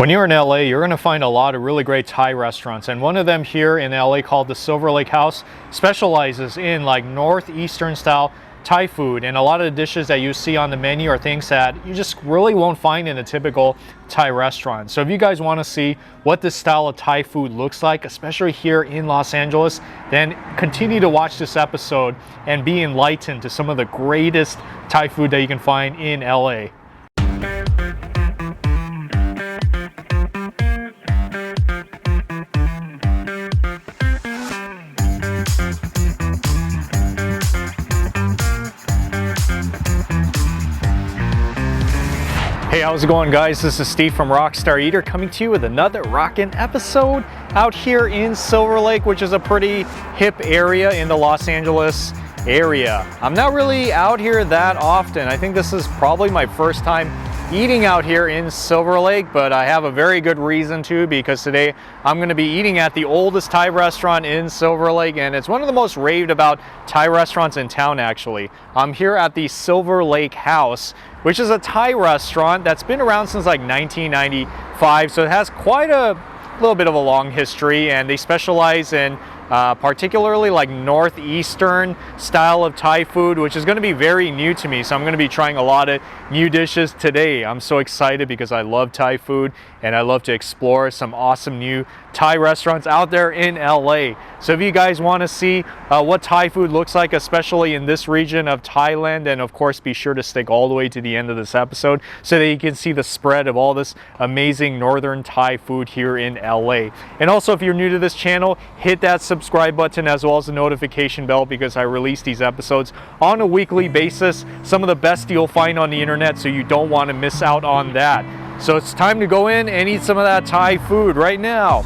When you're in LA, you're going to find a lot of really great Thai restaurants, and one of them here in LA called the Silver Lake House specializes in like Northeastern style Thai food, and a lot of the dishes that you see on the menu are things that you just really won't find in a typical Thai restaurant. So if you guys want to see what this style of Thai food looks like, especially here in Los Angeles, then continue to watch this episode and be enlightened to some of the greatest Thai food that you can find in LA. Hey, how's it going, guys? This is Steve from Rockstar Eater coming to you with another rockin' episode out here in Silver Lake, which is a pretty hip area in the Los Angeles area. I'm not really out here that often. I think this is probably my first time eating out here in Silver Lake, but I have a very good reason to, because today I'm going to be eating at the oldest Thai restaurant in Silver Lake, and it's one of the most raved about Thai restaurants in town, actually. I'm here at the Silver Lake House, which is a Thai restaurant that's been around since like 1995, so it has quite a little bit of a long history, and they specialize in particularly like Northeastern style of Thai food, which is going to be very new to me. So I'm going to be trying a lot of new dishes today. I'm so excited because I love Thai food and I love to explore some awesome new Thai restaurants out there in LA. So if you guys want to see what Thai food looks like, especially in this region of Thailand, and of course be sure to stick all the way to the end of this episode so that you can see the spread of all this amazing northern Thai food here in LA. And also, if you're new to this channel, hit that subscribe button as well as the notification bell, because I release these episodes on a weekly basis. Some of the best you'll find on the internet, so you don't want to miss out on that. So it's time to go in and eat some of that Thai food right now.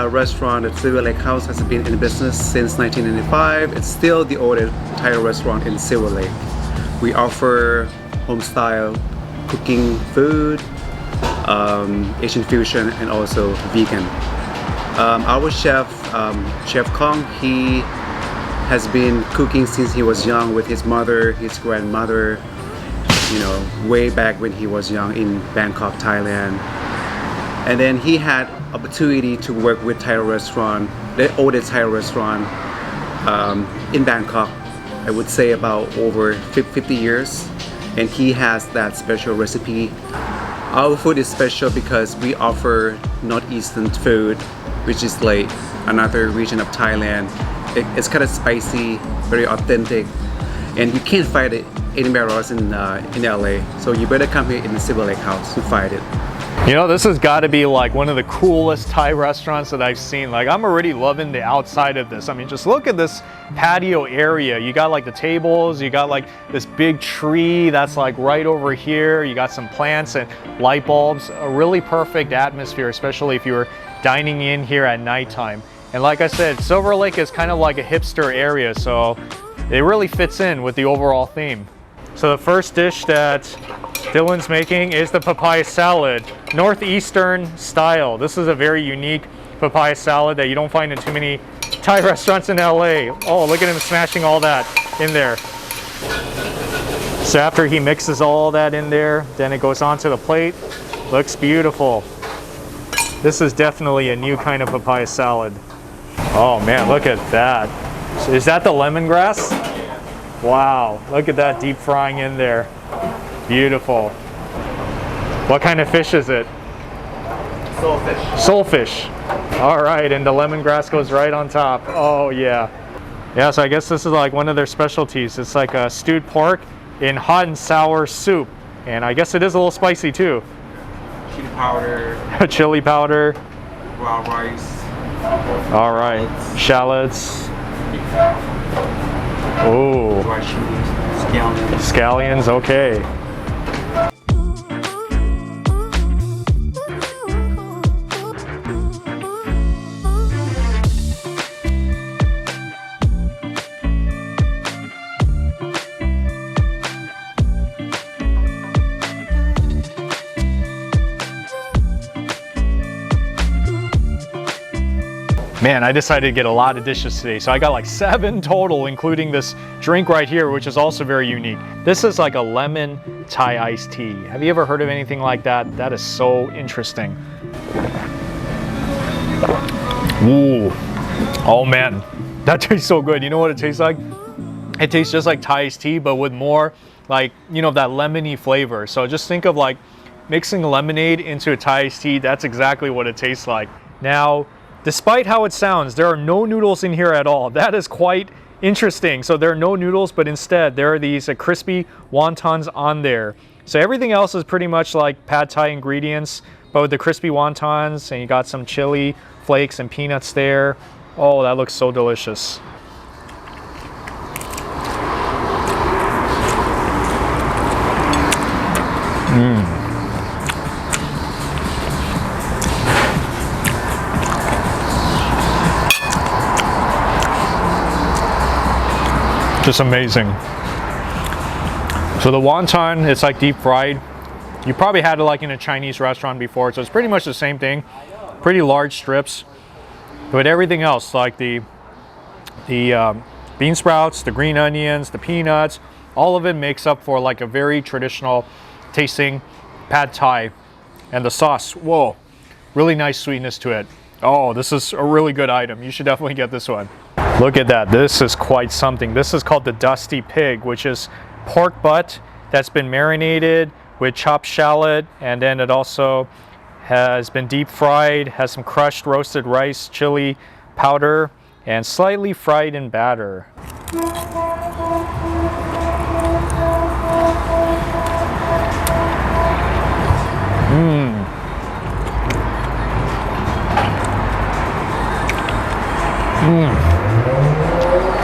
Restaurant at Silver Lake House has been in business since 1995. It's still the oldest Thai restaurant in Silver Lake. We offer home-style cooking food, Asian fusion, and also vegan. Our chef, Chef Kong, he has been cooking since he was young with his mother, his grandmother, you know, way back when he was young in Bangkok, Thailand. And then he had opportunity to work with Thai restaurant, the oldest Thai restaurant in Bangkok. I would say about over 50 years, and he has that special recipe. Our food is special because we offer Northeastern food, which is like another region of Thailand. It's kind of spicy, very authentic, and you can't find it anywhere else in LA. So you better come here in the Silver Lake House to find it. You know, this has got to be like one of the coolest Thai restaurants that I've seen. Like, I'm already loving the outside of this. I mean, just look at this patio area. You got like the tables, you got like this big tree that's like right over here. You got some plants and light bulbs. A really perfect atmosphere, especially if you were dining in here at nighttime. And like I said, Silver Lake is kind of like a hipster area, so it really fits in with the overall theme. So the first dish that Dylan's making is the papaya salad, Northeastern style. This is a very unique papaya salad that you don't find in too many Thai restaurants in LA. Oh, look at him smashing all that in there. So after he mixes all that in there, then it goes onto the plate. Looks beautiful. This is definitely a new kind of papaya salad. Oh man, look at that. So is that the lemongrass? Wow, look at that deep frying in there. Beautiful. What kind of fish is it? Soulfish. Soulfish. All right, and the lemongrass goes right on top. Oh yeah. Yeah, so I guess this is like one of their specialties. It's like a stewed pork in hot and sour soup. And I guess it is a little spicy too. Chili powder. Chili powder. Brown rice. All right, shallots. Oh. Scallions. Scallions, okay. Man, I decided to get a lot of dishes today. So I got like 7 total, including this drink right here, which is also very unique. This is like a lemon Thai iced tea. Have you ever heard of anything like that? That is so interesting. Ooh, oh man, that tastes so good. You know what it tastes like? It tastes just like Thai iced tea, but with more like, you know, that lemony flavor. So just think of like mixing lemonade into a Thai iced tea. That's exactly what it tastes like. Now, despite how it sounds, there are no noodles in here at all. That is quite interesting. So there are no noodles, but instead there are these crispy wontons on there. So everything else is pretty much like pad Thai ingredients, but with the crispy wontons, and you got some chili flakes and peanuts there. Oh, that looks so delicious. Just amazing. So the wonton, it's like deep fried. You probably had it like in a Chinese restaurant before, so it's pretty much the same thing. Pretty large strips. But everything else, like the bean sprouts, the green onions, the peanuts, all of it makes up for like a very traditional tasting pad Thai. And the sauce, whoa, really nice sweetness to it. Oh, this is a really good item. You should definitely get this one. Look at that, this is quite something. This is called the Dusty Pig, which is pork butt that's been marinated with chopped shallot, and then it also has been deep fried, has some crushed roasted rice, chili powder, and slightly fried in batter.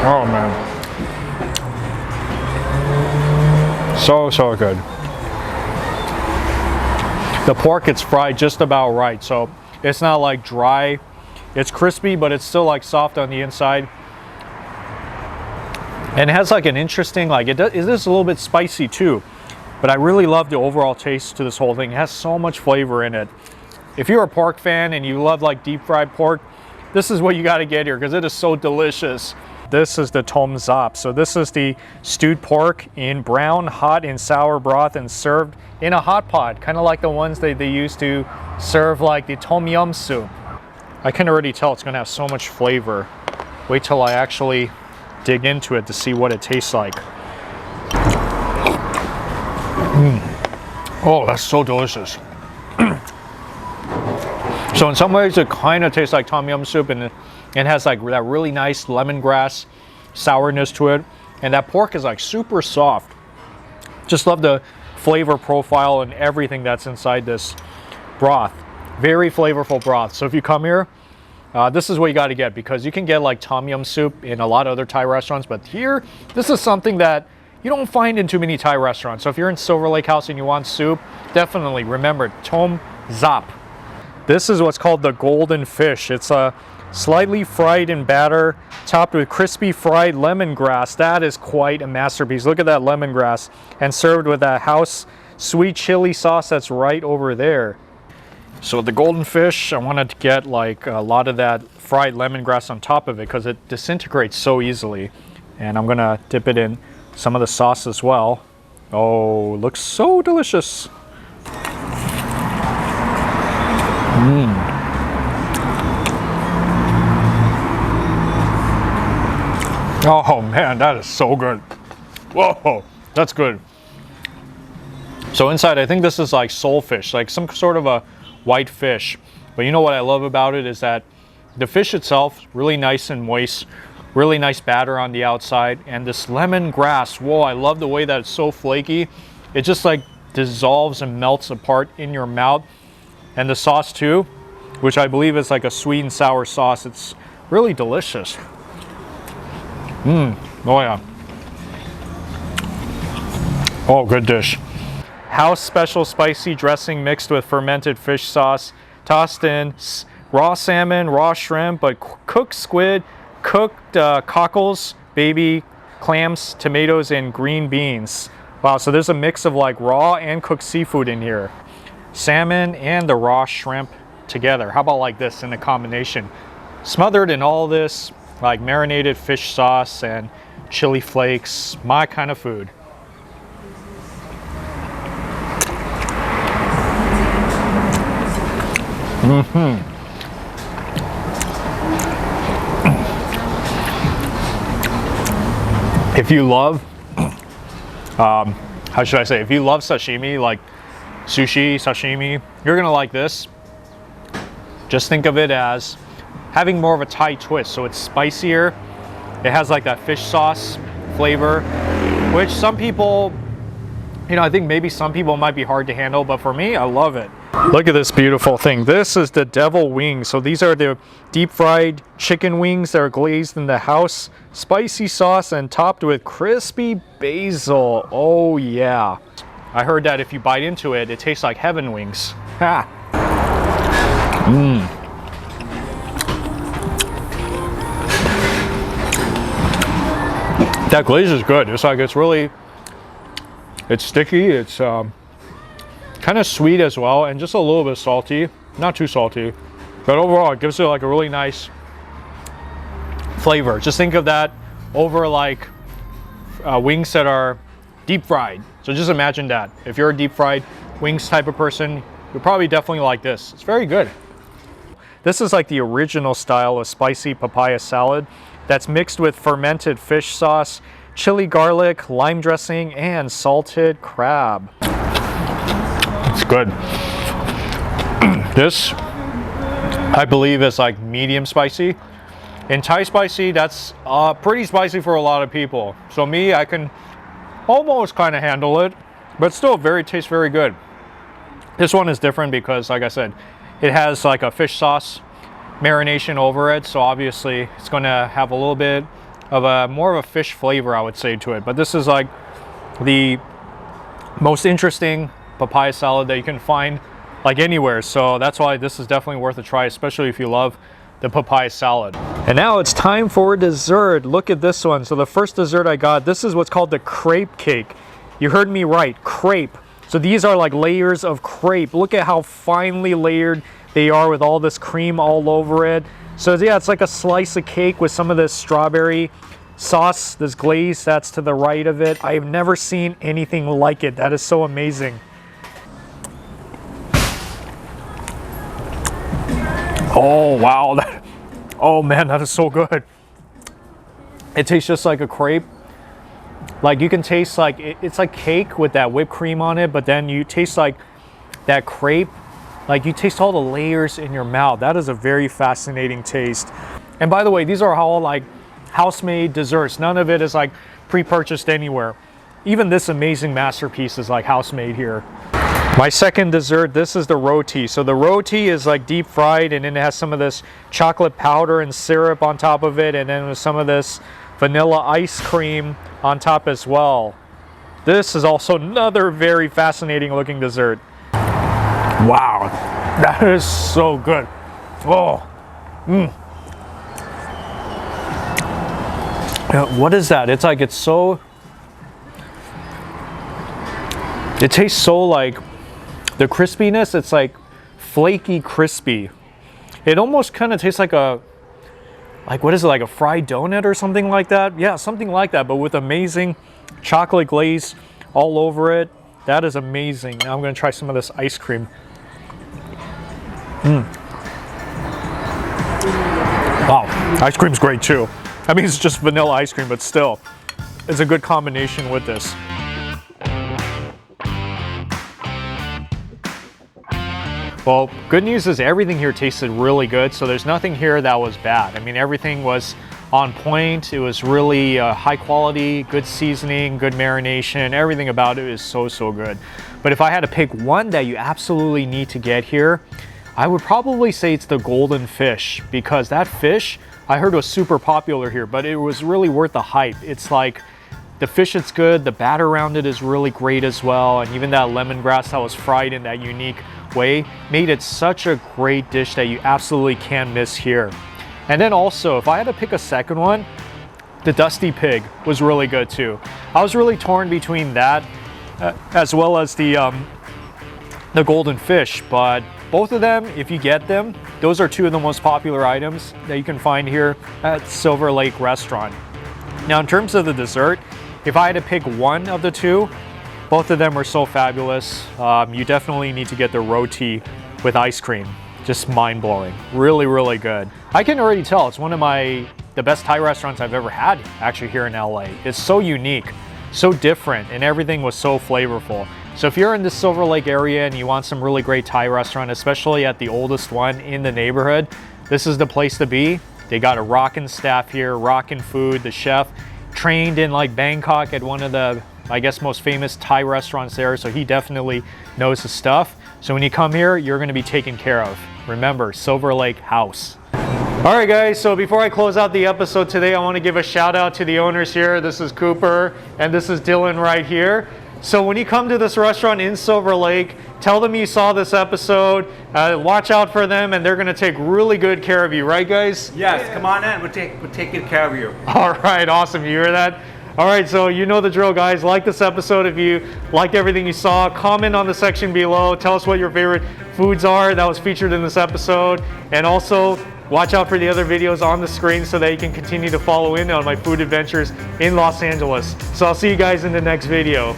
Oh man, so good. The pork, it's fried just about right, so it's not like dry. It's crispy, but it's still like soft on the inside. And it has like an interesting, like it is a little bit spicy too, but I really love the overall taste to this whole thing. It has so much flavor in it. If you're a pork fan and you love like deep fried pork, this is what you got to get here because it is so delicious. This is the Tom Zaap. So this is the stewed pork in brown, hot, and sour broth and served in a hot pot, kind of like the ones they used to serve like the tom yum soup. I can already tell it's going to have so much flavor. Wait till I actually dig into it to see what it tastes like. Oh, that's so delicious. So in some ways it kind of tastes like tom yum soup, and it has like that really nice lemongrass sourness to it, and that pork is like super soft. Just love the flavor profile and everything that's inside this broth. Very flavorful broth. So if you come here, this is what you got to get, because you can get like tom yum soup in a lot of other Thai restaurants, but here this is something that you don't find in too many Thai restaurants. So if you're in Silver Lake House and you want soup, definitely remember Tom Zaap. This is what's called the golden fish. It's a slightly fried in batter, topped with crispy fried lemongrass. That is quite a masterpiece. Look at that lemongrass, and served with that house sweet chili sauce that's right over there. So the golden fish, I wanted to get like a lot of that fried lemongrass on top of it because it disintegrates so easily. And I'm gonna dip it in some of the sauce as well. Oh, looks so delicious. Oh man, that is so good. Whoa, that's good. So inside, I think this is like soulfish, like some sort of a white fish. But you know what I love about it is that the fish itself, really nice and moist, really nice batter on the outside, and this lemongrass, whoa, I love the way that it's so flaky. It just like dissolves and melts apart in your mouth. And the sauce too, which I believe is like a sweet and sour sauce. It's really delicious. Oh yeah. Oh, good dish. House special spicy dressing mixed with fermented fish sauce, tossed in raw salmon, raw shrimp, but cooked squid, cooked cockles, baby clams, tomatoes, and green beans. Wow, so there's a mix of like raw and cooked seafood in here. Salmon and the raw shrimp together. How about like this in a combination? smothered in all this like marinated fish sauce and chili flakes. My kind of food. If you love, how should I say, if you love sashimi, like sushi, sashimi, you're gonna like this. Just think of it as having more of a Thai twist, so it's spicier. It has like that fish sauce flavor, which some people, you know, I think maybe some people might be hard to handle, but for me, I love it. Look at this beautiful thing. This is the devil wings. So these are the deep fried chicken wings that are glazed in the house spicy sauce and topped with crispy basil. Oh yeah. I heard that if you bite into it, it tastes like heaven wings. Ha. That glaze is good. It's like, it's sticky. It's kind of sweet as well, and just a little bit salty. Not too salty, but overall it gives it like a really nice flavor. Just think of that over like wings that are deep fried. So just imagine that. If you're a deep fried wings type of person, you'll probably definitely like this. It's very good. This is like the original style of spicy papaya salad that's mixed with fermented fish sauce, chili garlic, lime dressing, and salted crab. It's good. This, I believe, is like medium spicy. In Thai spicy, that's pretty spicy for a lot of people. So me, I can almost kind of handle it, but still tastes very good. This one is different because, like I said, it has like a fish sauce marination over it, so obviously it's going to have a little bit of more of a fish flavor, I would say, to it. But this is like the most interesting papaya salad that you can find like anywhere, so that's why this is definitely worth a try, especially if you love the papaya salad. And now it's time for dessert. Look at this one. So the first dessert I got, this is what's called the crepe cake. You heard me right, crepe. So these are like layers of crepe. Look at how finely layered they are with all this cream all over it. So yeah, it's like a slice of cake with some of this strawberry sauce, this glaze that's to the right of it. I've never seen anything like it. That is so amazing. Oh wow, oh man, that is so good. It tastes just like a crepe. Like you can taste like, it's like cake with that whipped cream on it, but then you taste like that crepe. Like you taste all the layers in your mouth. That is a very fascinating taste. And by the way, these are all like house-made desserts. None of it is like pre-purchased anywhere. Even this amazing masterpiece is like house-made here. My second dessert, this is the roti. So the roti is like deep fried, and then it has some of this chocolate powder and syrup on top of it, and then with some of this vanilla ice cream on top as well. This is also another very fascinating looking dessert. Wow, that is so good. Oh, what is that? It's like, it tastes so like, the crispiness, it's like flaky crispy. It almost kind of tastes like what is it, like a fried donut or something like that? Yeah, something like that, but with amazing chocolate glaze all over it. That is amazing. Now I'm gonna try some of this ice cream. Wow, ice cream's great too. I mean, it's just vanilla ice cream, but still, it's a good combination with this. Well, good news is everything here tasted really good, so there's nothing here that was bad. I mean, everything was on point. It was really high quality, good seasoning, good marination. Everything about it is so good. But if I had to pick one that you absolutely need to get here, I would probably say it's the golden fish, because that fish I heard was super popular here, but it was really worth the hype. It's like the fish is good, the batter around it is really great as well, and even that lemongrass that was fried in that unique way made it such a great dish that you absolutely can't miss here. And then also, if I had to pick a second one, the Dusty Pig was really good too. I was really torn between that as well as the golden fish, but both of them, if you get them, those are two of the most popular items that you can find here at Silver Lake Restaurant. Now in terms of the dessert, if I had to pick one of the two, both of them are so fabulous. You definitely need to get the roti with ice cream. Just mind-blowing. Really, really good. I can already tell it's one of the best Thai restaurants I've ever had actually here in LA. It's so unique, so different, and everything was so flavorful. So if you're in the Silver Lake area and you want some really great Thai restaurant, especially at the oldest one in the neighborhood, this is the place to be. They got a rockin' staff here, rockin' food. The chef trained in like Bangkok at one of the, I guess, most famous Thai restaurants there, so he definitely knows his stuff. So when you come here, you're gonna be taken care of. Remember, Silver Lake House. All right guys, so before I close out the episode today, I wanna give a shout out to the owners here. This is Cooper and this is Dylan right here. So when you come to this restaurant in Silver Lake, tell them you saw this episode, watch out for them, and they're gonna take really good care of you, right guys? Yes, come on in, we'll take good care of you. All right, awesome, you hear that? All right, so you know the drill, guys. Like this episode if you liked everything you saw. Comment on the section below. Tell us what your favorite foods are that was featured in this episode. And also, watch out for the other videos on the screen so that you can continue to follow in on my food adventures in Los Angeles. So I'll see you guys in the next video.